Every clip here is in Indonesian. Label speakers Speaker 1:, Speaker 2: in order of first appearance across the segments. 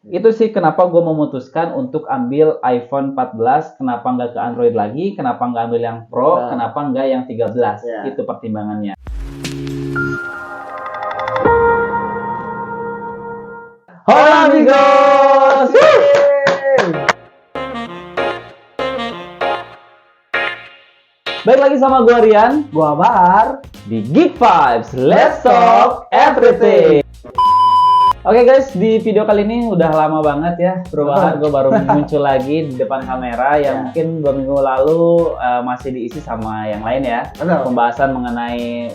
Speaker 1: Itu sih kenapa gue memutuskan untuk ambil iPhone 14, kenapa nggak ke Android lagi, kenapa nggak ambil yang Pro, kenapa nggak yang 13, itu pertimbangannya. Hola amigos! Baik lagi sama gue Rian,
Speaker 2: Gua Bahar
Speaker 1: di Geek Vibes, let's talk everything. Oke guys, di video kali ini udah lama banget ya, Bro Bahar, gue baru muncul lagi di depan kamera yang mungkin 2 minggu lalu masih diisi sama yang lain ya. Pembahasan mengenai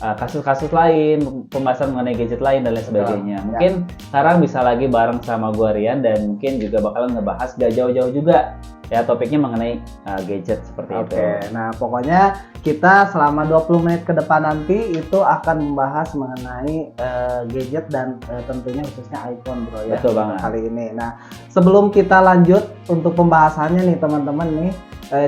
Speaker 1: kasus-kasus lain, pembahasan mengenai gadget lain dan lain sebagainya. Mungkin sekarang bisa lagi bareng sama gue Rian dan mungkin juga bakalan ngebahas gak jauh-jauh juga ya topiknya mengenai gadget seperti itu.
Speaker 2: Nah pokoknya kita selama 20 menit ke depan nanti itu akan membahas mengenai gadget dan tentunya khususnya iPhone bro ya.
Speaker 1: Betul banget.
Speaker 2: Kali ini. Nah sebelum kita lanjut untuk pembahasannya nih teman-teman nih,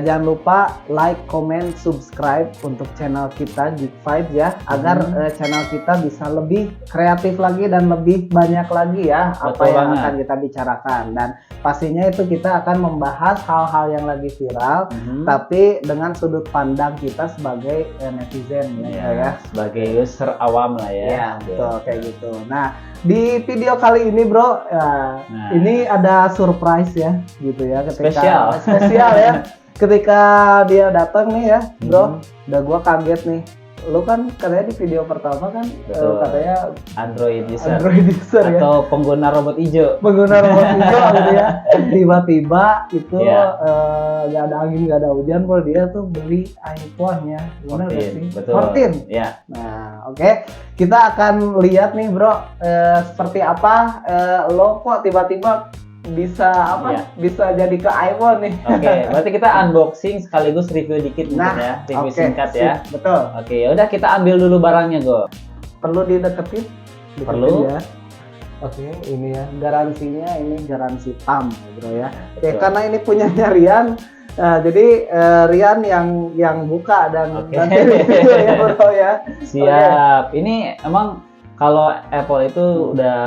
Speaker 2: jangan lupa like, comment, subscribe untuk channel kita Geek Vibes ya, agar channel kita bisa lebih kreatif lagi dan lebih banyak lagi ya.
Speaker 1: Betul
Speaker 2: apa yang
Speaker 1: banget.
Speaker 2: akan kita bicarakan, dan pastinya itu kita akan membahas hal-hal yang lagi viral tapi dengan sudut pandang kita sebagai netizen ya,
Speaker 1: sebagai user awam lah ya.
Speaker 2: Ya betul kayak gitu. Nah di video kali ini bro, ini ada surprise ya gitu ya, ketika spesial ya. Ketika dia datang nih ya bro, udah gua kaget nih. Lu kan katanya di video pertama kan katanya
Speaker 1: Android user
Speaker 2: ya,
Speaker 1: atau pengguna robot hijau
Speaker 2: gitu ya. Tiba-tiba itu gak ada angin gak ada hujan bro, dia tuh beli iPhone ya. Gimana sih? 14
Speaker 1: ya.
Speaker 2: Nah oke, kita akan lihat nih bro, seperti apa lo kok tiba-tiba bisa bisa jadi ke iPhone nih.
Speaker 1: Oke, berarti kita unboxing sekaligus review dikit mungkin ya, review singkat ya.
Speaker 2: Betul.
Speaker 1: Oke, udah kita ambil dulu barangnya go.
Speaker 2: Perlu dideketin?
Speaker 1: Perlu.
Speaker 2: Ya. Oke, ini ya garansinya, ini garansi PAM bro ya. Oke, karena ini punyanya Rian, jadi Rian yang buka dan nanti review ya bro ya.
Speaker 1: Siap. Ini emang kalau Apple itu udah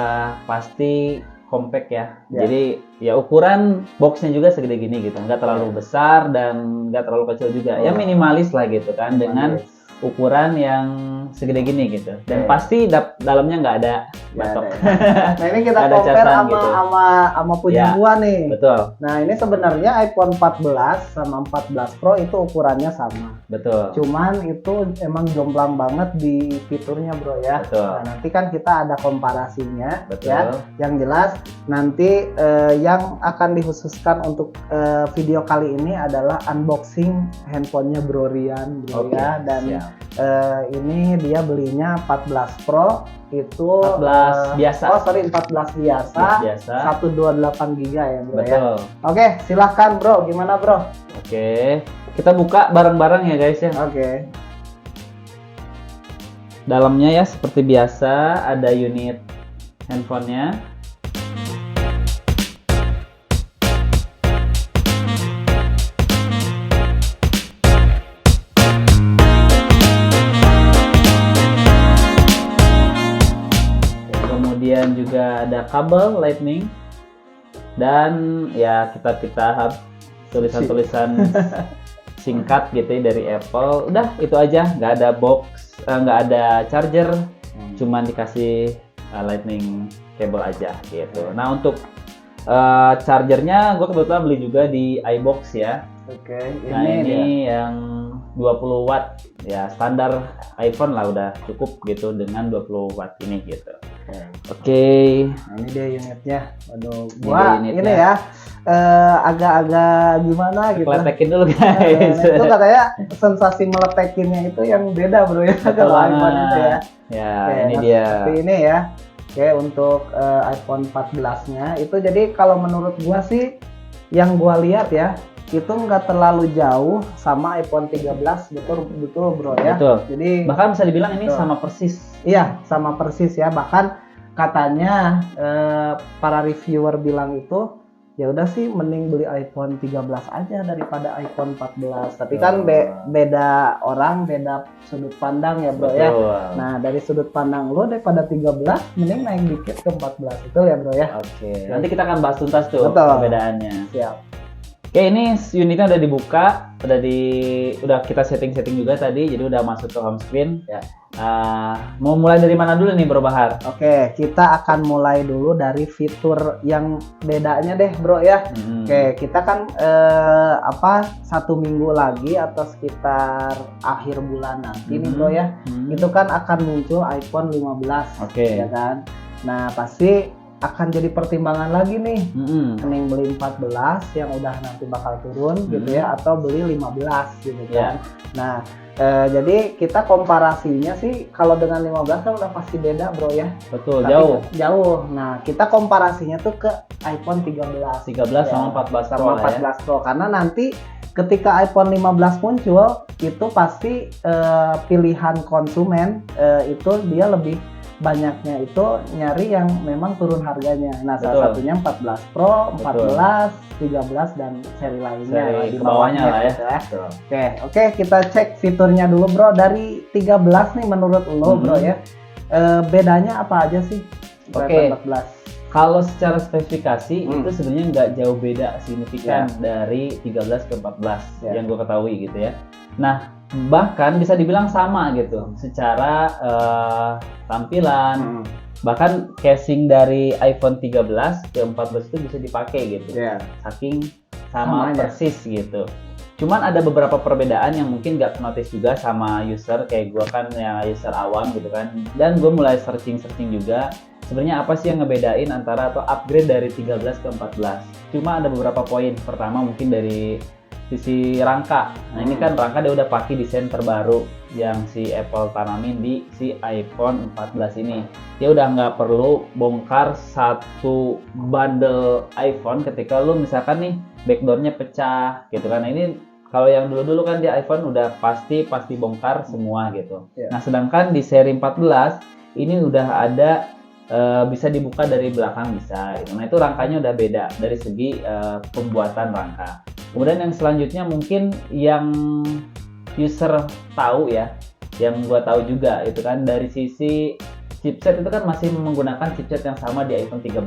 Speaker 1: pasti compact ya. Jadi ya ukuran boxnya juga segede gini gitu, nggak terlalu besar dan nggak terlalu kecil juga. Ya minimalis lah gitu kan, dengan ukuran yang segede gini gitu. Dan pasti dalamnya nggak ada batok.
Speaker 2: Nah ini kita compare sama punya gua nih.
Speaker 1: Betul.
Speaker 2: Nah ini sebenarnya iPhone 14 sama 14 Pro itu ukurannya sama.
Speaker 1: Betul.
Speaker 2: Cuman itu emang jomplang banget di fiturnya bro ya.
Speaker 1: Betul.
Speaker 2: Nah nanti kan kita ada komparasinya.
Speaker 1: Betul.
Speaker 2: Ya. Yang jelas nanti yang akan dikhususkan untuk video kali ini adalah unboxing handphonenya Bro Rian bro ya. Dan ini dia belinya 14 Pro itu
Speaker 1: 14 biasa.
Speaker 2: 14 biasa. 128 GB ya bro.
Speaker 1: Betul.
Speaker 2: Ya. Oke, silahkan bro, gimana bro?
Speaker 1: Oke, kita buka bareng-bareng ya guys ya.
Speaker 2: Oke.
Speaker 1: Dalamnya ya seperti biasa ada unit handphonenya. Kemudian juga ada kabel lightning dan ya kita tulisan-tulisan singkat gitu ya dari Apple. Udah itu aja, nggak ada box, nggak ada charger, cuman dikasih lightning cable aja gitu. Nah untuk chargernya gue kebetulan beli juga di iBox ya.
Speaker 2: Oke,
Speaker 1: nah ini yang 20 watt ya, standar iPhone lah udah cukup gitu dengan 20 watt ini gitu. Oke.
Speaker 2: Nah, ini dia unitnya. Waduh, gua ini ya agak-agak gimana gitu.
Speaker 1: Lepekin dulu guys.
Speaker 2: Itu katanya sensasi melepekinnya itu yang beda bro ya kalau iPhone itu ya.
Speaker 1: Ya, ini dia.
Speaker 2: Seperti ini ya. Oke, untuk iPhone 14-nya itu jadi kalau menurut gua sih yang gua lihat ya, itu nggak terlalu jauh sama iPhone 13, betul bro ya.
Speaker 1: Betul.
Speaker 2: Jadi
Speaker 1: bahkan bisa dibilang ini sama persis.
Speaker 2: Iya, sama persis ya. Bahkan katanya para reviewer bilang itu ya udah sih mending beli iPhone 13 aja daripada iPhone 14. Tapi kan beda orang, beda sudut pandang ya bro.
Speaker 1: Betul.
Speaker 2: Ya. Nah dari sudut pandang lo daripada 13 mending naik dikit ke 14 itu ya bro ya.
Speaker 1: Oke. Nanti kita akan bahas tuntas tuh
Speaker 2: Betul.
Speaker 1: perbedaannya.
Speaker 2: Siap.
Speaker 1: Oke, ini unitnya udah dibuka, udah kita setting juga tadi, jadi udah masuk ke home screen.
Speaker 2: Ya.
Speaker 1: Mau mulai dari mana dulu nih Bro Bahar?
Speaker 2: Oke, kita akan mulai dulu dari fitur yang bedanya deh bro ya. Oke, kita kan 1 minggu lagi atau sekitar akhir bulan nanti nih bro ya, itu kan akan muncul iPhone 15.
Speaker 1: Oke.
Speaker 2: Ya kan. Nah pasti akan jadi pertimbangan lagi nih, mending beli 14 yang udah nanti bakal turun gitu ya, atau beli 15 gitu kan. Nah jadi kita komparasinya sih kalau dengan 15 kan udah pasti beda bro ya.
Speaker 1: Betul.
Speaker 2: Tapi
Speaker 1: jauh.
Speaker 2: Nah kita komparasinya tuh ke iPhone 13
Speaker 1: sama 14 Pro
Speaker 2: sama 14 Pro karena nanti ketika iPhone 15 muncul itu pasti pilihan konsumen itu dia lebih banyaknya itu nyari yang memang turun harganya. Nah, salah satunya 14 Pro, 14, 13 dan seri lainnya
Speaker 1: di bawahnya lah ya.
Speaker 2: Oke, kita cek fiturnya dulu bro. Dari 13 nih menurut lo bro ya. Bedanya apa aja sih?
Speaker 1: Oke.
Speaker 2: 14.
Speaker 1: Kalau secara spesifikasi itu sebenarnya nggak jauh beda signifikan dari 13 ke 14 yang gue ketahui gitu ya. Nah, bahkan bisa dibilang sama gitu secara tampilan. Bahkan casing dari iPhone 13 ke 14 itu bisa dipakai gitu. Saking sama persis gitu. Cuman ada beberapa perbedaan yang mungkin nggak notice juga sama user kayak gue kan yang user awam gitu kan. Dan gue mulai searching juga. Sebenarnya apa sih yang ngebedain antara atau upgrade dari 13 ke 14? Cuma ada beberapa poin. Pertama mungkin dari sisi rangka. Nah ini kan rangka dia udah pakai desain terbaru yang si Apple tanamin di si iPhone 14 ini. Dia udah nggak perlu bongkar satu bundle iPhone ketika lu misalkan nih backdoornya pecah gitu kan. Nah, ini kalau yang dulu kan di iPhone udah pasti bongkar semua gitu. Nah sedangkan di seri 14 ini udah ada bisa dibuka dari belakang bisa gitu. Nah itu rangkanya udah beda dari segi pembuatan rangka. Kemudian yang selanjutnya mungkin yang user tahu ya, yang gua tahu juga itu kan dari sisi chipset itu kan masih menggunakan chipset yang sama di iPhone 13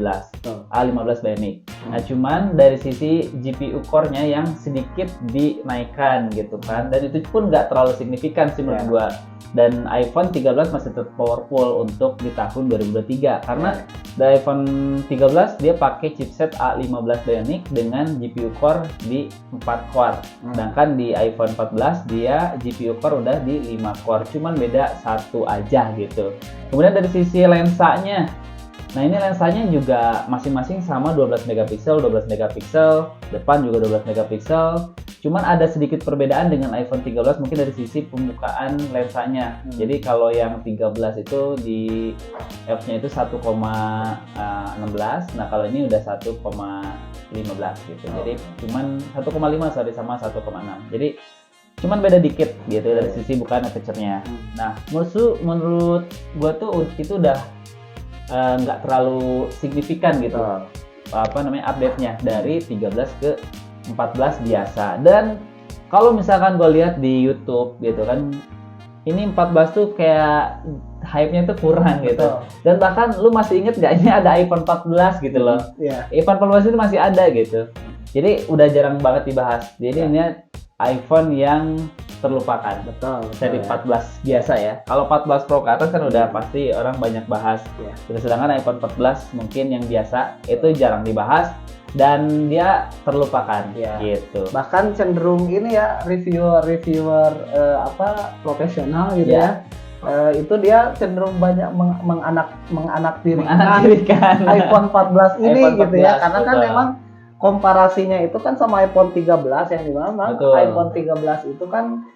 Speaker 1: A15 Bionic. Nah cuman dari sisi GPU core-nya yang sedikit dinaikkan gitu kan, dan itu pun nggak terlalu signifikan sih menurut gua. Dan iPhone 13 masih tetap powerful untuk di tahun 2023 karena di iPhone 13 dia pakai chipset A15 Bionic dengan GPU core di 4 core. Sedangkan di iPhone 14 dia GPU core udah di 5 core, cuman beda satu aja gitu. Kemudian dari sisi lensanya, nah ini lensanya juga masing-masing sama 12 megapiksel, depan juga 12 megapiksel. Cuman ada sedikit perbedaan dengan iPhone 13 mungkin dari sisi pembukaan lensanya. Jadi kalau yang 13 itu di f-nya itu 1,16. Nah kalau ini udah 1,15 gitu. Jadi cuman 1,5 sama 1,6. Jadi cuman beda dikit gitu dari sisi bukaan aperture-nya. Nah menurut gua tuh itu udah nggak terlalu signifikan gitu. Update-nya dari 13 ke 14 biasa. Dan kalau misalkan gue lihat di YouTube gitu kan, ini 14 tuh kayak hype-nya tuh kurang gitu. Dan bahkan lu masih inget gak ini ada iPhone 14 gitu loh. iPhone 14 itu masih ada gitu. Jadi udah jarang banget dibahas. Jadi ini iPhone yang terlupakan. Seri 14 biasa ya. Kalau 14 Pro ke atas kan udah pasti orang banyak bahas. Sedangkan iPhone 14 mungkin yang biasa itu jarang dibahas dan dia terlupakan gitu. Bahkan
Speaker 2: cenderung ini ya reviewer profesional gitu ya. Itu dia cenderung banyak menganaktirikan iPhone 14 ini iPhone 14, gitu ya. Karena kan memang komparasinya itu kan sama iPhone 13 yang dimana iPhone 13 itu kan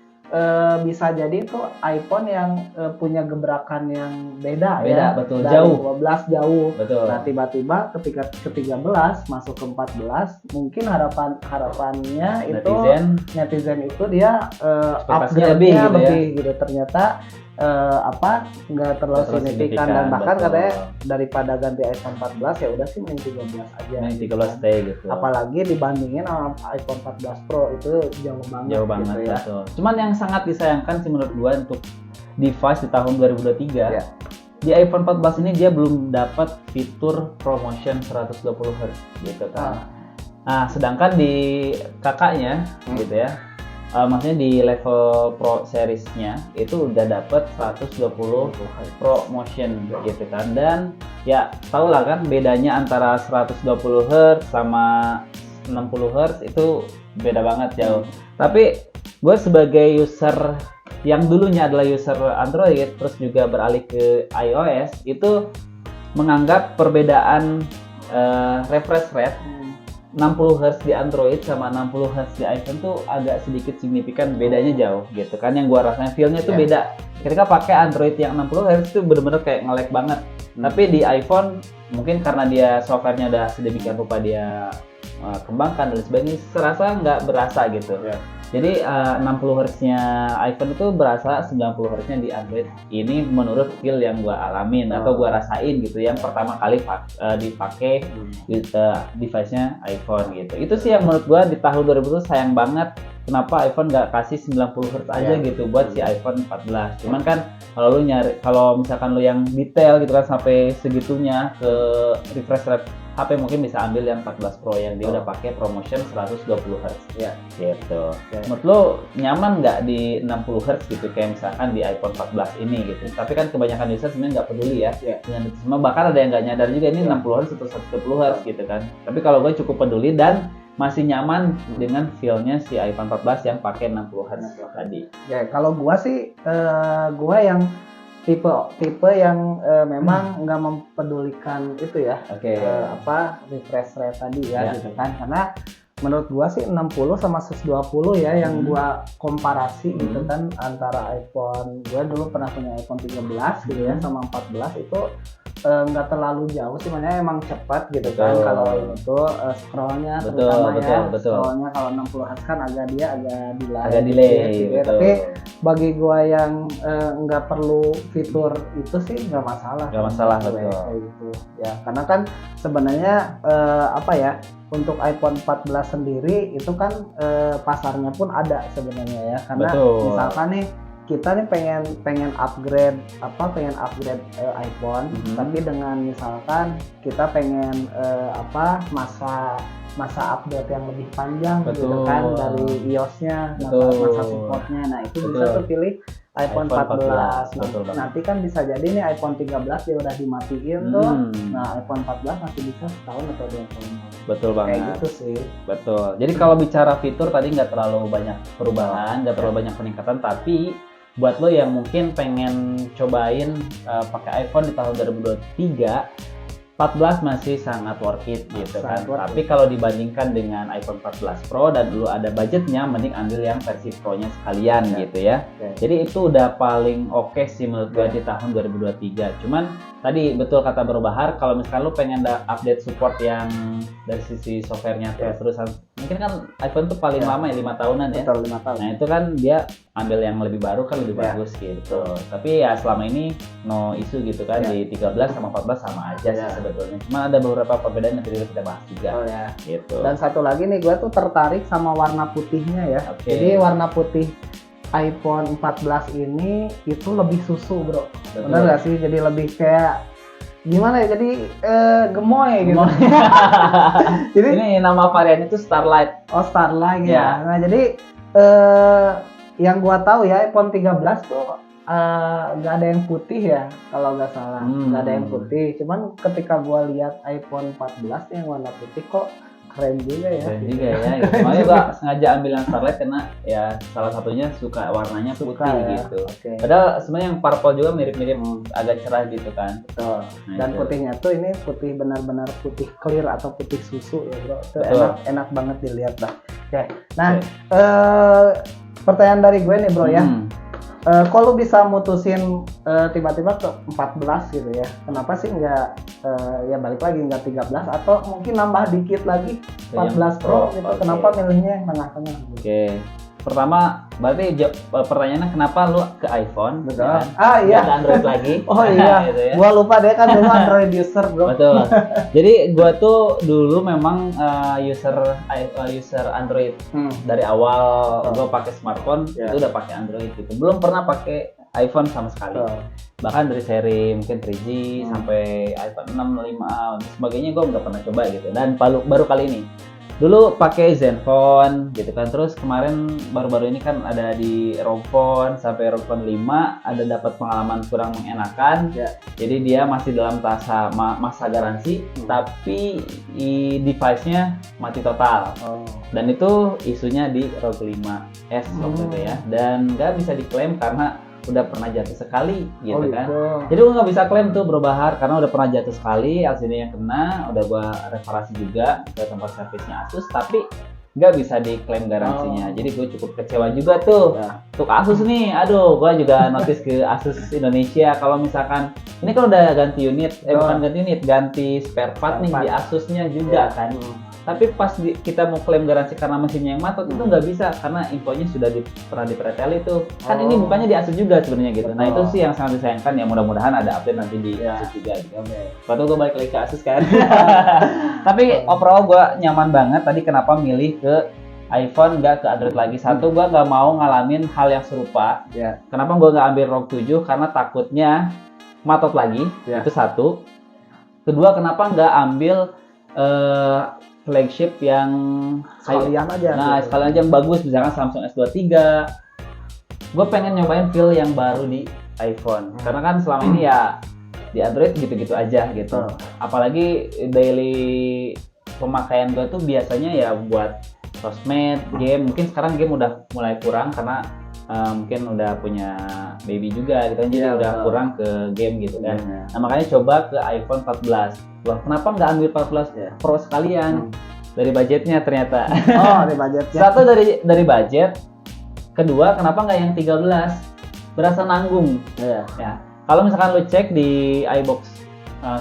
Speaker 2: bisa jadi itu iPhone yang punya gebrakan yang beda ya.
Speaker 1: Betul.
Speaker 2: Dari
Speaker 1: Jauh.
Speaker 2: 12 jauh.
Speaker 1: Betul.
Speaker 2: Nah tiba-tiba ketika ke 13 masuk ke 14 mungkin harapannya
Speaker 1: netizen
Speaker 2: itu dia
Speaker 1: upgrade-nya lebih gitu.
Speaker 2: Ternyata nggak terlalu signifikan, dan bahkan
Speaker 1: betul.
Speaker 2: katanya daripada ganti iPhone 14 ya udah sih main 13 aja.
Speaker 1: Main 13
Speaker 2: gitu kan.
Speaker 1: stay gitu.
Speaker 2: Apalagi dibandingin sama iPhone 14 Pro itu jauh banget.
Speaker 1: Jauh banget
Speaker 2: gitu ya.
Speaker 1: betul. Cuman yang sangat disayangkan sih menurut gua untuk device di tahun 2023
Speaker 2: Ya.
Speaker 1: di iPhone 14 ini dia belum dapat fitur ProMotion 120 Hz gitu kan. Nah, sedangkan di kakaknya gitu ya, maksudnya di level Pro seriesnya itu udah dapat 120 ProMotion gitu kan. Dan ya tau lah kan bedanya antara 120 Hz sama 60 Hz itu beda banget jauh. Tapi gue sebagai user yang dulunya adalah user Android terus juga beralih ke iOS itu menganggap perbedaan refresh rate 60 Hz di Android sama 60 Hz di iPhone tuh agak sedikit signifikan, bedanya jauh gitu kan. Yang gua rasanya feel-nya tuh beda. Ketika pakai Android yang 60 Hz tuh bener-bener kayak nge-lag banget. Tapi di iPhone mungkin karena dia softwarenya udah sedemikian rupa dia kembangkan dan sebagainya, serasa nggak berasa gitu. Jadi 60 Hz-nya iPhone itu berasa 90 Hz-nya di Android. Ini menurut feel yang gua alamin atau gua rasain gitu yang pertama kali dipakai device-nya iPhone gitu. Itu sih yang menurut gua di tahun 2020 sayang banget kenapa iPhone nggak kasih 90 Hz aja gitu buat si iPhone 14. Cuman kan kalau misalkan lu yang detail gitu kan sampai segitunya ke refresh rate HP mungkin bisa ambil yang 14 Pro yang dia udah pakai ProMotion 120 Hz.
Speaker 2: Ya.
Speaker 1: Gitu. Menurut lo nyaman nggak di 60 Hz gitu kayak misalkan di iPhone 14 ini gitu. Tapi kan kebanyakan user sebenarnya nggak peduli ya dengan itu semua. Bahkan ada yang nggak nyadar juga ini 60 Hz atau 120 Hz gitu kan. Tapi kalau gue cukup peduli dan masih nyaman dengan feel-nya si iPhone 14 yang pakai 60 Hz tadi.
Speaker 2: Ya, kalau gua sih gua yang tipe yang memang nggak mempedulikan itu ya. Refresh rate tadi ya gitu kan. Karena menurut gua sih 60 sama 120 ya yang gua komparasi gitu kan antara iPhone, gua dulu pernah punya iPhone 13 gitu ya sama 14 itu nggak terlalu jauh sih, makanya emang cepat gitu kan. Kalau itu scrollnya terutama scrollnya kalau 60 Hz kan agak delay gitu ya. Tapi bagi gua yang nggak perlu fitur itu sih nggak masalah
Speaker 1: betul
Speaker 2: kayak gitu ya, karena kan sebenarnya untuk iPhone 14 sendiri itu kan pasarnya pun ada sebenarnya ya, karena misalkan nih kita nih pengen upgrade iPhone, tapi dengan misalkan kita pengen masa update yang lebih panjang gitu kan dari iOS-nya, masa supportnya. Nah itu bisa tuh pilih iPhone 14. Nanti kan bisa jadi nih iPhone 13 dia udah dimatiin tuh. Nah iPhone 14 masih bisa setahun atau 2 tahun.
Speaker 1: Betul banget.
Speaker 2: Kayak gitu sih.
Speaker 1: Betul. Jadi kalau bicara fitur tadi nggak terlalu banyak perubahan, nggak terlalu banyak peningkatan, tapi buat lo yang mungkin pengen cobain pakai iPhone di tahun 2023, 14 masih sangat worth it gitu kan. Tapi kalau dibandingkan dengan iPhone 14 Pro dan lu ada budgetnya, mending ambil yang versi Pro-nya sekalian gitu ya. Jadi itu udah paling oke sih menurut gue di tahun 2023. Cuman tadi betul kata Bro Bahar, kalau misalkan lu pengen update support yang dari sisi softwarenya terus-terusan, mungkin kan iPhone tuh paling lama ya 5 tahunan ya.
Speaker 2: Betul, 5 tahun.
Speaker 1: Nah itu kan dia ambil yang lebih baru kan lebih bagus gitu. Tapi ya selama ini no isu gitu kan, di 13 sama 14 sama aja sih sebetulnya. Cuma ada beberapa perbedaan yang tadi kita bahas juga. Gitu.
Speaker 2: Dan satu lagi nih, gue tuh tertarik sama warna putihnya ya. Jadi warna putih iPhone 14 ini itu lebih susu bro. Bener gak sih? Jadi lebih kayak gimana ya? Jadi gemoy gitu.
Speaker 1: Jadi ini nama varian itu Starlight.
Speaker 2: Oh Starlight ya. Nah jadi yang gua tahu ya iPhone 13 tuh nggak ada yang putih ya kalau nggak salah, nggak ada yang putih. Cuman ketika gua lihat iPhone 14 yang warna putih kok keren juga ya.
Speaker 1: Keren juga ya. Makanya gua sengaja ambil yang Starlight karena ya salah satunya suka warnanya putih gitu. Padahal sebenarnya yang purple juga mirip-mirip agak cerah gitu kan.
Speaker 2: Betul. Nah, dan putihnya tuh ini putih benar-benar putih clear atau putih susu ya bro. Itu enak banget dilihat lah. Oke. Nah pertanyaan dari gue nih bro ya. Kok lu bisa mutusin tiba-tiba ke 14 gitu ya? Kenapa sih nggak ya balik lagi nggak 13 atau mungkin nambah dikit lagi 14 Pro gitu? Kenapa milihnya yang tengah-tengah?
Speaker 1: Oke. pertama berarti pertanyaannya kenapa lu ke iPhone?
Speaker 2: Betul.
Speaker 1: Ya kan?
Speaker 2: Iya.
Speaker 1: Nggak ke Android lagi.
Speaker 2: Oh iya.
Speaker 1: Gitu ya.
Speaker 2: Gua lupa deh kan dulu Android user, bro.
Speaker 1: Betul. Jadi gua tuh dulu memang user Android dari awal. Gua pakai smartphone itu udah pakai Android gitu. Belum pernah pakai iPhone sama sekali. Bahkan dari seri mungkin 3G sampai iPhone 6, 5 dan sebagainya gua nggak pernah coba gitu. Dan baru kali ini. Dulu pakai Zenfone gitu kan, terus kemarin baru-baru ini kan ada di ROG Phone sampai ROG Phone 5 ada dapat pengalaman kurang mengenakan. Jadi dia masih dalam masa garansi tapi device-nya mati total. Dan itu isunya di ROG 5S waktu itu ya, dan nggak bisa diklaim karena udah pernah jatuh sekali gitu kan. Jadi gua nggak bisa klaim tuh Bro Bahar karena udah pernah jatuh sekali, LCD-nya kena, udah gua reparasi juga ke tempat servisnya Asus, tapi nggak bisa diklaim garansinya. Jadi gue cukup kecewa juga tuh. Untuk Asus nih, aduh gua juga notice ke Asus Indonesia kalau misalkan ini kan udah ganti unit, bukan ganti unit, ganti spare part nih di Asusnya juga kan. Tapi pas kita mau klaim garansi karena mesinnya yang matot itu nggak bisa karena infonya sudah pernah dipretel itu. Kan ini bukannya di Asus juga sebenarnya gitu. Nah itu sih yang sangat disayangkan ya, mudah-mudahan ada update nanti di Asus juga gitu. Waktu gue balik lagi ke Asus kan. Tapi overall gue nyaman banget tadi kenapa milih ke iPhone nggak ke Android lagi. Satu, gue nggak mau ngalamin hal yang serupa. Kenapa gue nggak ambil ROG 7? Karena takutnya matot lagi. Itu satu. Kedua, kenapa nggak ambil flagship yang
Speaker 2: sekalian aja.
Speaker 1: Nah, sekalian aja yang bagus, misalkan Samsung S23. Gue pengen nyobain feel yang baru di iPhone. Karena kan selama ini ya di Android gitu-gitu aja gitu. Apalagi daily pemakaian gue tuh biasanya ya buat sosmed, game. Mungkin sekarang game udah mulai kurang karena mungkin udah punya baby juga gitu, jadi udah kurang ke game gitu kan. Nah makanya coba ke iPhone 14. Loh, kenapa nggak ambil 14 Pro sekalian? Dari budgetnya ternyata.
Speaker 2: Dari budgetnya.
Speaker 1: Satu dari budget. Kedua, kenapa nggak yang 13? Berasa nanggung. Ya. Kalau misalkan lu cek di iBox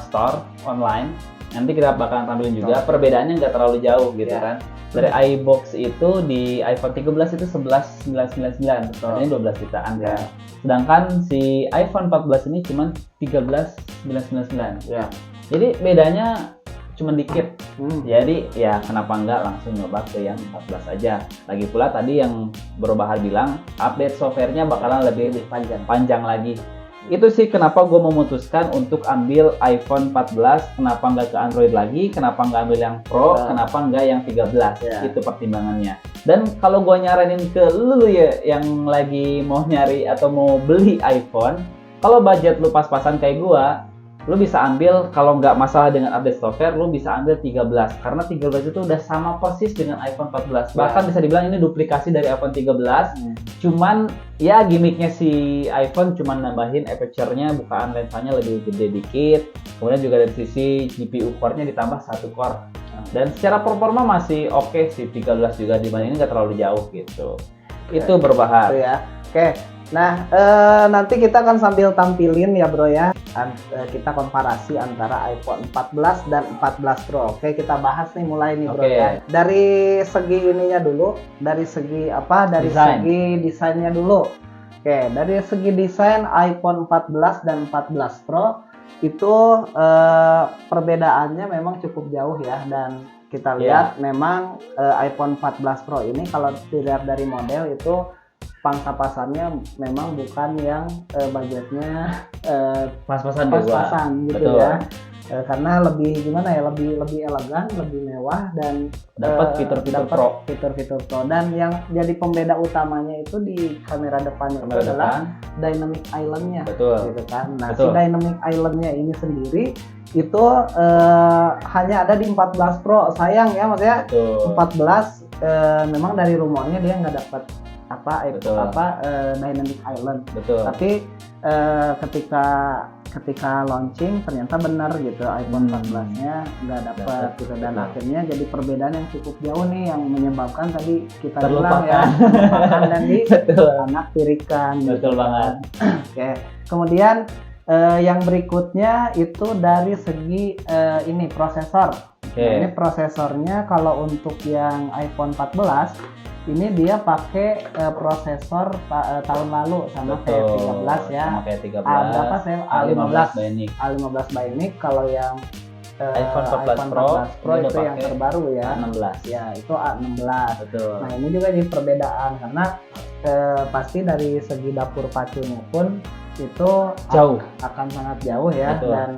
Speaker 1: Store online, nanti kita bakalan tampilin juga. Perbedaannya nggak terlalu jauh gitu kan. Dari iBox itu di iPhone 13 itu 11.999, artinya 12 jutaan kan. Sedangkan si iPhone 14 ini cuma 13.999. Jadi bedanya cuma dikit. Jadi ya kenapa enggak langsung nyoba ke yang 14 aja. Lagi pula tadi yang Bro Bahar bilang update softwarenya bakalan lebih panjang lagi. Itu sih kenapa gue memutuskan untuk ambil iPhone 14, kenapa nggak ke Android lagi, kenapa nggak ambil yang Pro, kenapa nggak yang 13, itu pertimbangannya. Dan kalau gue nyaranin ke lu ya yang lagi mau nyari atau mau beli iPhone, kalau budget lu pas-pasan kayak gue, lu bisa ambil, kalau nggak masalah dengan update software, lu bisa ambil 13 karena 13 itu udah sama persis dengan iPhone 14. Bahkan bisa dibilang ini duplikasi dari iPhone 13. Cuman ya gimmicknya si iPhone cuman nambahin aperture-nya, bukaan lensanya lebih gede dikit. Kemudian juga dari sisi GPU core-nya ditambah 1 core. Dan secara performa masih oke sih, 13 juga dibandingin nggak terlalu jauh gitu. Itu berbahaya.
Speaker 2: Ya. Oke. Nah, nanti kita akan sambil tampilin ya bro ya, kita komparasi antara iPhone 14 dan 14 Pro. Oke, kita bahas nih mulai nih bro ya. Dari segi ininya dulu, dari segi apa? Dari segi desainnya dulu. Oke, dari segi desain iPhone 14 dan 14 Pro itu perbedaannya memang cukup jauh ya, dan kita lihat memang iPhone 14 Pro ini kalau dilihat dari model itu pangsa pasarnya memang bukan yang budgetnya
Speaker 1: pas-pasan
Speaker 2: gitu ya. Karena lebih gimana ya, lebih elegan, lebih mewah, dan
Speaker 1: dapat fitur-fitur Pro.
Speaker 2: Fitur-fitur Pro, dan yang jadi pembeda utamanya itu di kamera depannya itu adalah Dynamic Island-nya. Gitu kan. Nah, si Dynamic Island-nya ini sendiri itu hanya ada di 14 Pro. Sayang ya, maksudnya 14 memang dari rumornya dia nggak dapat Dynamic Island. Tapi ketika launching ternyata benar gitu, iPhone 14-nya nggak dapat gitu, dan akhirnya jadi perbedaan yang cukup jauh nih, yang menyebabkan tadi kita bilang ya, dan di anak tirikan.
Speaker 1: Betul banget.
Speaker 2: Oke. Kemudian yang berikutnya itu dari segi ini prosesor. Nah, ini prosesornya kalau untuk yang iPhone 14 ini dia pakai prosesor tahun lalu sama kayak 13 ya.
Speaker 1: Sama kayak 13.
Speaker 2: Berapa saya?
Speaker 1: A15 Bionic.
Speaker 2: A15 Bionic. Kalau yang
Speaker 1: iPhone 14 Pro
Speaker 2: itu
Speaker 1: udah
Speaker 2: yang terbaru ya.
Speaker 1: A16.
Speaker 2: Ya, itu A16.
Speaker 1: Betul.
Speaker 2: Nah, ini juga nih perbedaan karena pasti dari segi dapur pacunya pun itu
Speaker 1: jauh,
Speaker 2: akan sangat jauh ya.
Speaker 1: Betul.
Speaker 2: Dan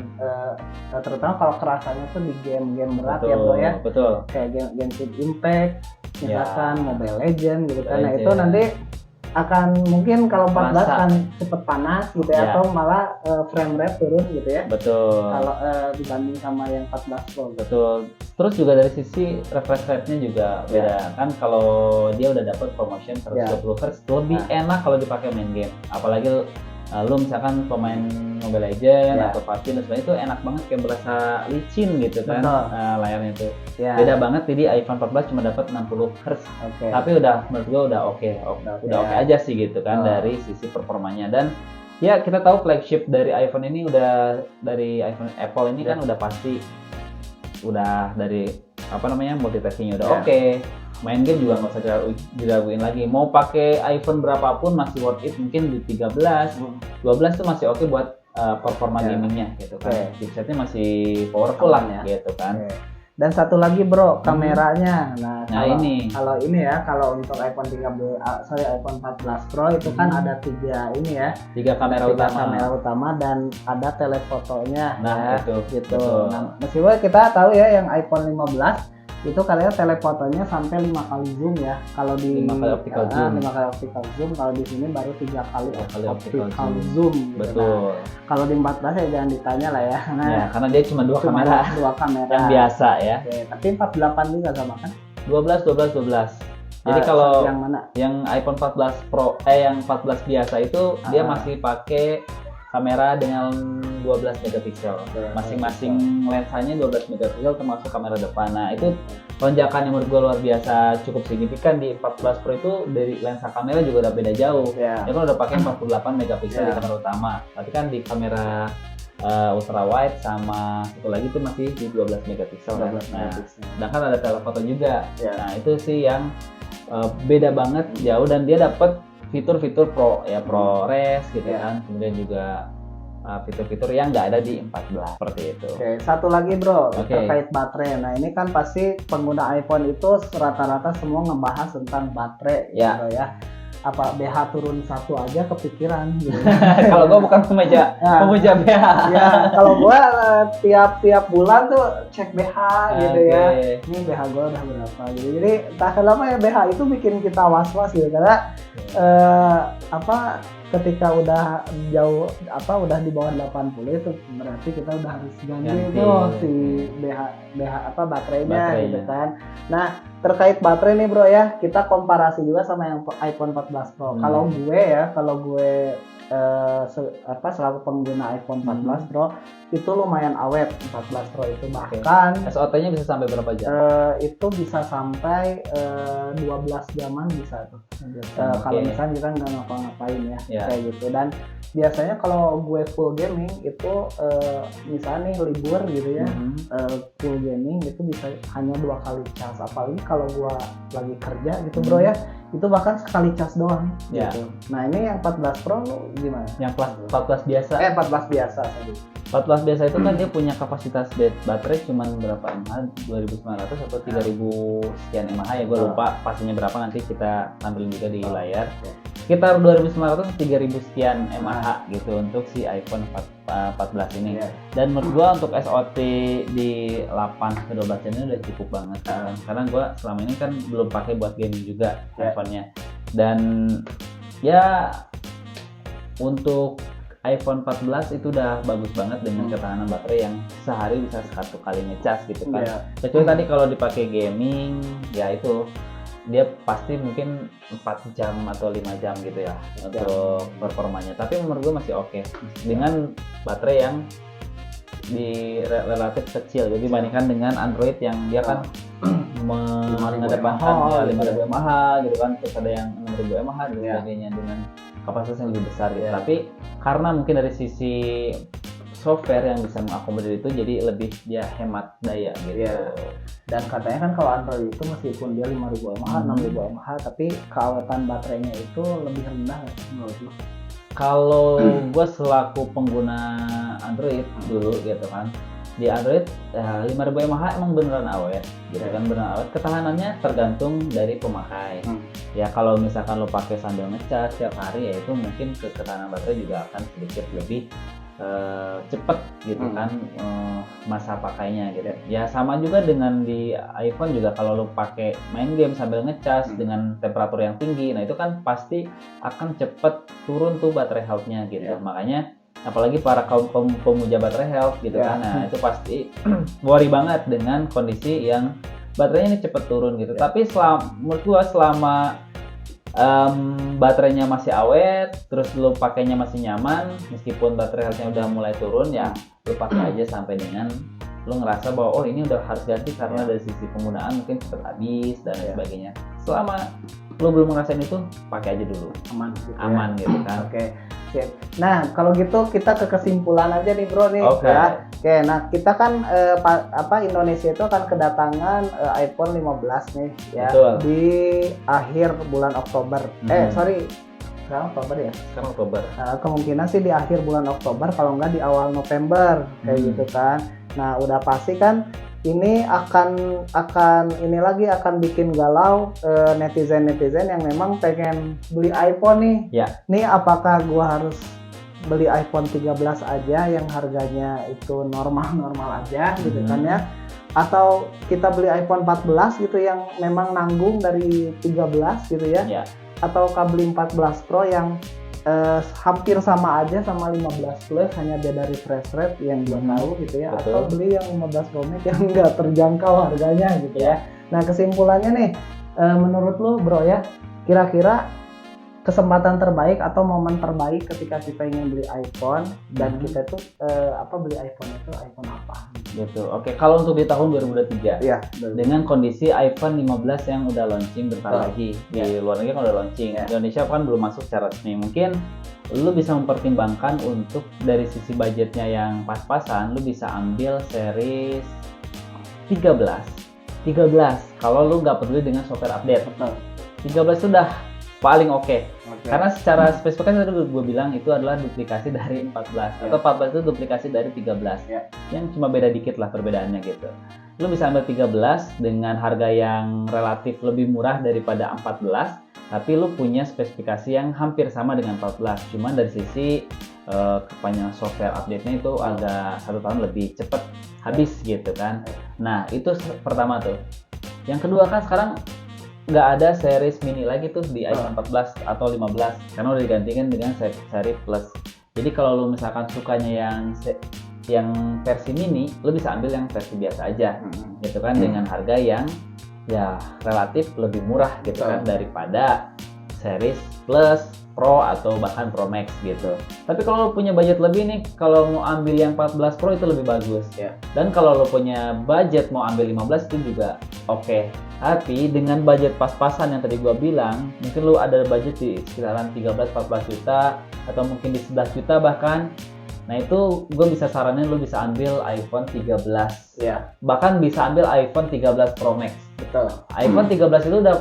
Speaker 2: terutama kalau kerasanya tuh di game-game berat
Speaker 1: betul,
Speaker 2: ya bro ya.
Speaker 1: Betul.
Speaker 2: Kayak Genshin Impact, misalkan
Speaker 1: Ya.
Speaker 2: Mobile Legends gitu kan. Nah,
Speaker 1: Legend.
Speaker 2: itu nanti akan mungkin kalau 14
Speaker 1: Terasa.
Speaker 2: akan cepet panas gitu ya,
Speaker 1: Ya.
Speaker 2: atau malah frame rate turun gitu ya.
Speaker 1: Betul.
Speaker 2: Kalau dibanding sama yang 14 Pro.
Speaker 1: Betul. Terus juga dari sisi refresh rate-nya juga beda. Kan kalau dia udah dapat promotion 120 Hz, lebih enak kalau dipakai main game. Apalagi lu misalkan pemain Mobile Legends atau PUBG dan sebagainya, itu enak banget, kayak berasa licin gitu kan. Layarnya itu beda banget. Jadi iPhone 14 cuma dapat 60 Hz. Tapi udah menurut gua udah oke aja sih gitu kan dari sisi performanya. Dan ya kita tahu flagship dari iPhone ini dari iPhone Apple ini kan udah pasti udah dari multitaskingnya udah oke. Main game juga nggak usah diraguin lagi. Mau pakai iPhone berapapun masih worth it. Mungkin di 13, 12 tuh masih oke buat performa gamingnya gitu kan. Chipsetnya masih powerful lah gitu kan.
Speaker 2: Dan satu lagi bro, kameranya. Nah kalau ini ya, kalau untuk iPhone 14 Pro itu kan ada tiga kamera utama dan ada telefotonya.
Speaker 1: Nah
Speaker 2: ya,
Speaker 1: itu
Speaker 2: gitu.
Speaker 1: betul.
Speaker 2: Nah, meskipun kita tahu ya yang iPhone 15 itu kalian telefotonya sampai 5 kali zoom ya. Kalau di
Speaker 1: 5 kali optical zoom.
Speaker 2: 5 kali optical zoom, kalau di sini baru 3 kali optical zoom. Gitu.
Speaker 1: Betul.
Speaker 2: Nah, kalau di 14 ya jangan ditanya lah ya. Nah,
Speaker 1: ya, karena dia cuma dua kamera yang biasa ya.
Speaker 2: Tapi 48 juga sama kan?
Speaker 1: 12. Jadi kalau
Speaker 2: yang mana?
Speaker 1: Yang iPhone 14 Pro yang 14 biasa itu dia masih pakai kamera dengan 12 megapiksel. Masing-masing lensanya 12 megapiksel termasuk kamera depan. Nah, itu lonjakan yang menurut gue luar biasa, cukup signifikan. Di 14 Pro itu dari lensa kamera juga udah beda jauh. Ya kan udah pakai 48 megapiksel di kamera utama. Tapi kan di kamera ultra wide sama satu lagi itu masih di 12 megapiksel. Sedangkan ada telefoto juga. Nah, itu sih yang beda banget, jauh, dan dia dapat fitur-fitur ProRes gitu kan. Kemudian juga fitur-fitur yang nggak ada di 14 seperti itu.
Speaker 2: Oke, satu lagi bro, terkait baterai. Nah, ini kan pasti pengguna iPhone itu rata-rata semua ngebahas tentang baterai gitu ya. Apa BH turun satu aja kepikiran gitu.
Speaker 1: Kalau gua bukan pemuja BH.
Speaker 2: Ya, kalau gua tiap bulan tuh cek BH gitu ya. Ini BH gua udah berapa gitu. Jadi tak lama ya BH itu bikin kita was-was gitu karena ketika udah jauh udah di bawah 80 itu berarti kita udah harus ganti tuh si BH baterainya gitu kan. Nah, terkait baterai nih bro ya, kita komparasi juga sama yang iPhone 14 Pro. Kalau gue selaku pengguna iPhone 14 Pro itu lumayan awet. 14 Pro itu bahkan
Speaker 1: SOT-nya bisa sampai berapa jam?
Speaker 2: Itu bisa sampai 12 jaman bisa tuh. Kalau misalnya kita nggak ngapa-ngapain ya kayak gitu. Dan biasanya kalau gue full gaming itu misalnya nih libur gitu ya, full gaming itu bisa hanya 2 kali cas. Apalagi kalau gue lagi kerja gitu bro ya, itu bahkan sekali cas doang gitu. Nah, ini yang 14 Pro gimana?
Speaker 1: Yang 14 biasa?
Speaker 2: 14 biasa tadi.
Speaker 1: 14 biasa itu kan dia punya kapasitas baterai cuman berapa mAh? 2900 atau 3000 sekian mAh ya, gue lupa pastinya berapa, nanti kita tampilin juga di layar. Sekitar 2900 atau 3000 sekian mAh gitu untuk si iPhone 14 ini. Dan menurut gue untuk SOT di 8 ke 12 jam ini udah cukup banget kan. Karena gue selama ini kan belum pakai buat gaming juga iPhone-nya. Dan ya untuk iPhone 14 itu udah bagus banget dengan ketahanan baterai yang sehari bisa 1 kali ngecas gitu kan. Kecuali tadi kalau dipakai gaming ya itu dia pasti mungkin 4 jam atau 5 jam gitu ya untuk performanya. Tapi menurut gue masih oke dengan baterai yang relatif kecil jadi dibandingkan dengan Android yang dia kan mengedepankan 5.000 mAh gitu kan, terus ada yang 6.000 mAh dan sebagainya dengan kapasitas yang lebih besar gitu. Tapi karena mungkin dari sisi software yang bisa mengakomodir itu jadi lebih dia hemat daya gitu.
Speaker 2: Dan katanya kan kalau Android itu meskipun dia 5.000 mAh, 6.000 mAh, tapi keawetan baterainya itu lebih rendah nggak sih menurut lu?
Speaker 1: Kalau gue selaku pengguna Android dulu gitu kan, di Android 5.000 mAh emang beneran awet gitu kan, beneran awet. Ketahanannya tergantung dari pemakai. Ya kalau misalkan lo pakai sambil ngecas setiap hari, ya itu mungkin ketahanan baterai juga akan sedikit lebih cepet gitu kan masa pakainya gitu. Ya sama juga dengan di iPhone juga, kalau lo pakai main game sambil ngecas dengan temperatur yang tinggi, nah itu kan pasti akan cepet turun tuh baterai health-nya gitu. Makanya apalagi para kaum pemuja baterai health gitu kan, nah itu pasti worry banget dengan kondisi yang baterainya ini cepet turun gitu. Tapi menurut gua selama baterainya masih awet, terus lo pakainya masih nyaman, meskipun baterai health-nya udah mulai turun, ya lo pakai aja sampai dengan lo ngerasa bahwa oh ini udah harus ganti karena dari sisi penggunaan mungkin cepet habis dan sebagainya. Selama lo belum ngerasain itu, pakai aja dulu, aman gitu kan.
Speaker 2: Oke. Nah kalau gitu kita ke kesimpulan aja nih bro nih. Oke, nah kita kan Indonesia itu akan kedatangan iPhone 15 nih ya.
Speaker 1: Betul.
Speaker 2: Di akhir bulan Oktober. Sekarang Oktober ya?
Speaker 1: Sekarang Oktober.
Speaker 2: Kemungkinan sih di akhir bulan Oktober, kalau nggak di awal November kayak gitu kan. Nah udah pasti kan ini akan bikin galau netizen yang memang pengen beli iPhone nih.
Speaker 1: Ya.
Speaker 2: Nih apakah gua harus beli iPhone 13 aja yang harganya itu normal aja gitu kan ya, atau kita beli iPhone 14 gitu yang memang nanggung dari 13 gitu ya, atau beli 14 Pro yang hampir sama aja sama 15 Plus, hanya beda refresh rate yang gua tahu gitu ya. Betul. Atau beli yang 15 Pro Max yang nggak terjangkau harganya gitu ya. Nah kesimpulannya nih, menurut lu bro ya, kira-kira kesempatan terbaik atau momen terbaik ketika kita ingin beli iPhone dan kita tuh beli iPhone itu iPhone apa?
Speaker 1: Gitu. Oke, kalau untuk di tahun 2023 dengan kondisi iPhone 15 yang udah launching bentar lagi, di luar negeri kan udah launching, Indonesia kan belum masuk secara resmi, mungkin lu bisa mempertimbangkan untuk dari sisi budgetnya yang pas-pasan, lu bisa ambil series 13 kalau lu nggak peduli dengan software update. 13 sudah paling oke. Karena secara spesifikasi tadi gue bilang itu adalah duplikasi dari 14 atau 14 itu duplikasi dari 13 yang cuma beda dikit lah perbedaannya gitu. Lu bisa ambil 13 dengan harga yang relatif lebih murah daripada 14, tapi lu punya spesifikasi yang hampir sama dengan 14, cuman dari sisi kepanjangan software update-nya itu agak 1 tahun lebih cepet habis gitu kan. Nah itu pertama tuh. Yang kedua kan sekarang nggak ada series mini lagi tuh di iPhone 14 atau 15 karena udah digantikan dengan seri Plus. Jadi kalau lu misalkan sukanya yang versi mini, lu bisa ambil yang versi biasa aja gitu kan, dengan harga yang ya relatif lebih murah gitu kan daripada series Plus, Pro atau bahkan Pro Max gitu. Tapi kalau lo punya budget lebih nih, kalau mau ambil yang 14 Pro itu lebih bagus ya. Dan kalau lo punya budget mau ambil 15 itu juga oke. Tapi dengan budget pas-pasan yang tadi gua bilang, mungkin lo ada budget di sekitaran 13-14 juta atau mungkin di 11 juta bahkan. Nah itu gue bisa saranin lo bisa ambil iPhone 13 ya. Bahkan bisa ambil iPhone 13 Pro Max.
Speaker 2: Betul.
Speaker 1: iPhone 13 itu udah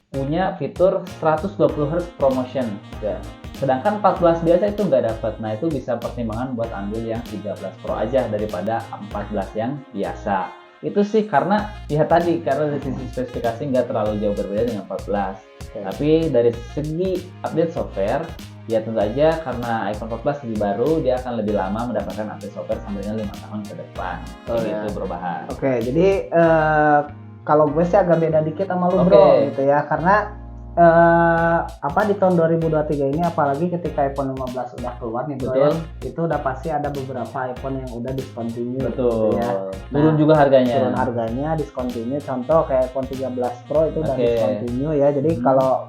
Speaker 1: punya fitur 120Hz ProMotion ya. Sedangkan 14 biasa itu nggak dapat. Nah itu bisa pertimbangan buat ambil yang 13 Pro aja daripada 14 yang biasa. Itu sih karena ya tadi, karena dari sisi spesifikasi nggak terlalu jauh berbeda dengan 14. Tapi dari segi update software ya tentu aja karena iPhone 14 lebih baru, dia akan lebih lama mendapatkan update software sampai dengan 5 tahun ke depan. Itu perubahan.
Speaker 2: Oke, jadi kalau gue sih agak beda dikit sama lu bro gitu ya, karena di tahun 2023 ini apalagi ketika iPhone 15 udah keluar nih bro, itu udah pasti ada beberapa iPhone yang udah discontinue.
Speaker 1: Betul.
Speaker 2: Gitu ya.
Speaker 1: Turun juga harganya.
Speaker 2: Turun harganya, discontinue. Contoh kayak iPhone 13 Pro itu udah discontinue ya. Jadi kalau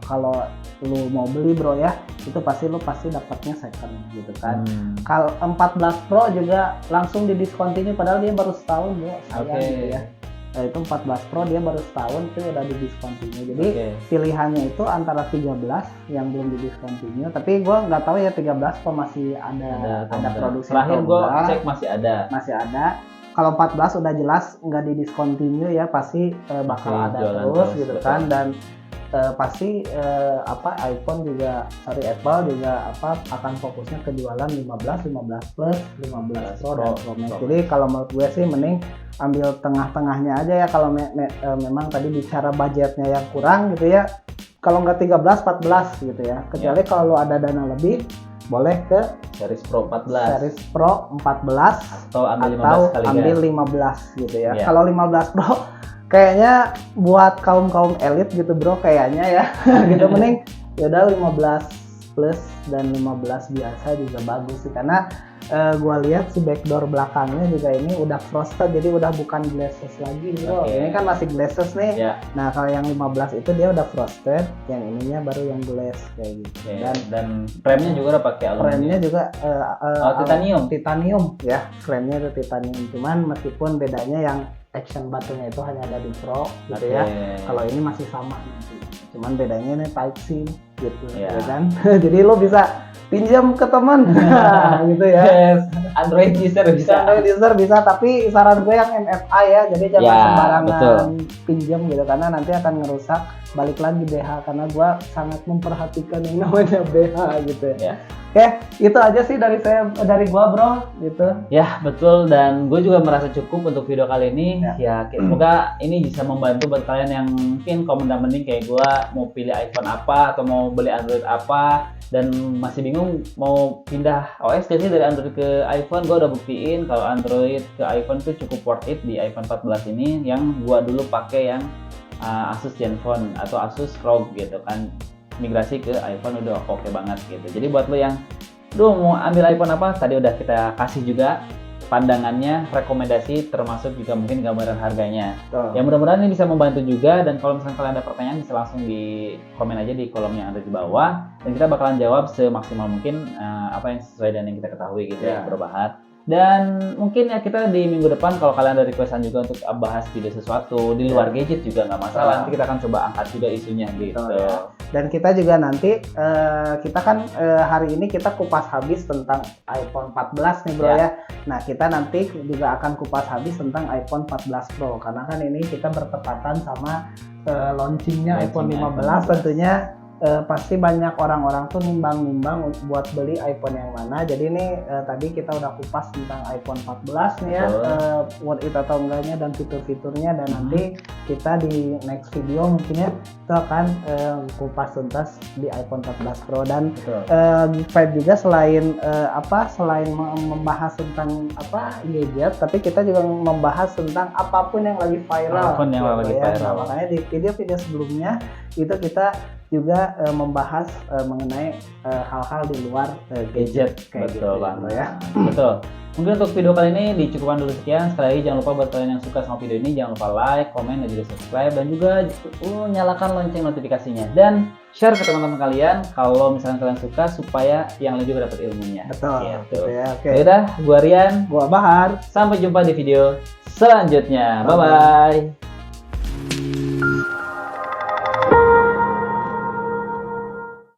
Speaker 2: lu mau beli bro ya, itu pasti dapatnya second gitu kan. Kalau 14 Pro juga langsung discontinue padahal dia baru setahun bro, sayang gitu ya. Nah, itu 14 Pro dia baru setahun itu udah discontinue. Jadi pilihannya itu antara 13 yang belum discontinue, tapi gue nggak tahu ya 13 kok masih ada produksi.
Speaker 1: Terakhir gue cek masih ada.
Speaker 2: kalau 14 udah jelas nggak di discontinue ya, pasti bakal
Speaker 1: Masih
Speaker 2: ada
Speaker 1: jualan
Speaker 2: terus
Speaker 1: terus,
Speaker 2: gitu
Speaker 1: betul.
Speaker 2: kan. Dan pasti Apple juga akan fokusnya ke jualan 15 Plus, 15 Pro dan Pro Max. Jadi kalau menurut gue sih mending ambil tengah-tengahnya aja ya, kalau memang tadi bicara budgetnya yang kurang gitu ya. Kalau nggak 13, 14 gitu ya. Kecuali kalau lu ada dana lebih, boleh ke
Speaker 1: Series Pro 14
Speaker 2: Series Pro 14
Speaker 1: atau ambil 15
Speaker 2: atau
Speaker 1: kali
Speaker 2: ambil
Speaker 1: gas.
Speaker 2: 15 gitu ya.
Speaker 1: Iya.
Speaker 2: Kalau 15 Pro kayaknya buat kaum elit gitu bro, kayaknya ya. Gitu mending ya udah 15 Plus dan 15 biasa juga bagus sih, karena gua lihat si backdoor belakangnya juga ini udah frosted, jadi udah bukan glasses lagi bro.
Speaker 1: Oke.
Speaker 2: Ini kan masih glasses nih.
Speaker 1: Ya.
Speaker 2: Nah kalau yang 15 itu dia udah frosted, yang ininya baru yang glass kayak gitu.
Speaker 1: Oke,
Speaker 2: Dan
Speaker 1: dan frame-nya juga udah pakai
Speaker 2: frame-nya
Speaker 1: aluminium.
Speaker 2: juga
Speaker 1: Titanium.
Speaker 2: ya, frame-nya itu titanium. Cuman meskipun bedanya yang action button-nya itu hanya ada di Pro gitu
Speaker 1: Oke.
Speaker 2: ya. Kalau ini masih sama nanti. Cuman bedanya ini Type C gitu
Speaker 1: Ya.
Speaker 2: ya kan. Jadi lo bisa pinjam ke teman gitu ya.
Speaker 1: Yes, Android user bisa.
Speaker 2: Android user bisa, tapi saran gue yang MFI ya, jadi jangan
Speaker 1: Ya,
Speaker 2: sembarangan
Speaker 1: betul.
Speaker 2: pinjam gitu, karena nanti akan ngerusak. Balik lagi BH, karena gue sangat memperhatikan yang namanya BH gitu ya.
Speaker 1: Ya.
Speaker 2: Oke, itu aja sih dari gue bro gitu.
Speaker 1: Ya, betul, dan gue juga merasa cukup untuk video kali ini. Ya, semoga ini bisa membantu buat kalian yang mungkin mending kayak gue mau pilih iPhone apa atau mau beli Android apa dan masih bingung mau pindah OS gak sih dari Android ke iPhone. Gue udah buktiin kalau Android ke iPhone tuh cukup worth it di iPhone 14 ini, yang gue dulu pakai yang Asus Zenfone atau Asus ROG gitu kan. Migrasi ke iPhone udah oke banget gitu. Jadi buat lo yang mau ambil iPhone apa, tadi udah kita kasih juga pandangannya, rekomendasi, termasuk juga mungkin gambaran harganya. Ya mudah-mudahan ini bisa membantu juga, dan kalau misalnya kalian ada pertanyaan bisa langsung di komen aja di kolom yang ada di bawah, dan kita bakalan jawab semaksimal mungkin apa yang sesuai dengan yang kita ketahui gitu ya, Bro Bahar. Dan mungkin ya kita di minggu depan kalau kalian ada requestan juga untuk bahas video sesuatu di luar gadget juga nggak masalah. Nanti kita akan coba angkat juga isunya gitu.
Speaker 2: Dan kita juga nanti kita kan hari ini kita kupas habis tentang iPhone 14 nih bro ya. Nah kita nanti juga akan kupas habis tentang iPhone 14 Pro, karena kan ini kita bertepatan sama launchingnya iPhone 15 tentunya. Pasti banyak orang-orang tuh nimbang-nimbang buat beli iPhone yang mana. Jadi ini tadi kita udah kupas tentang iPhone 14 nih ya, worth it atau enggaknya dan fitur-fiturnya, dan nanti kita di next video mungkin ya itu akan kupas tuntas di iPhone 14 Pro. Dan Givefight juga selain selain membahas tentang gadget, tapi kita juga membahas tentang apapun yang lagi viral.
Speaker 1: Apapun yang lagi viral.
Speaker 2: Nah, makanya di video-video sebelumnya itu kita juga membahas mengenai hal-hal di luar gadget kayak
Speaker 1: betul
Speaker 2: gitu
Speaker 1: banget
Speaker 2: ya.
Speaker 1: Betul. Mungkin untuk video kali ini dicukupkan dulu sekian. Sekali lagi jangan lupa buat kalian yang suka sama video ini, jangan lupa like, komen, dan juga subscribe, dan juga nyalakan lonceng notifikasinya dan share ke teman-teman kalian kalau misalnya kalian suka, supaya yang lain juga dapat ilmunya.
Speaker 2: Betul.
Speaker 1: Gitu.
Speaker 2: Ya, oke.
Speaker 1: Yaudah, gua Rian,
Speaker 2: Gua Bahar.
Speaker 1: sampai jumpa di video selanjutnya. Bye bye.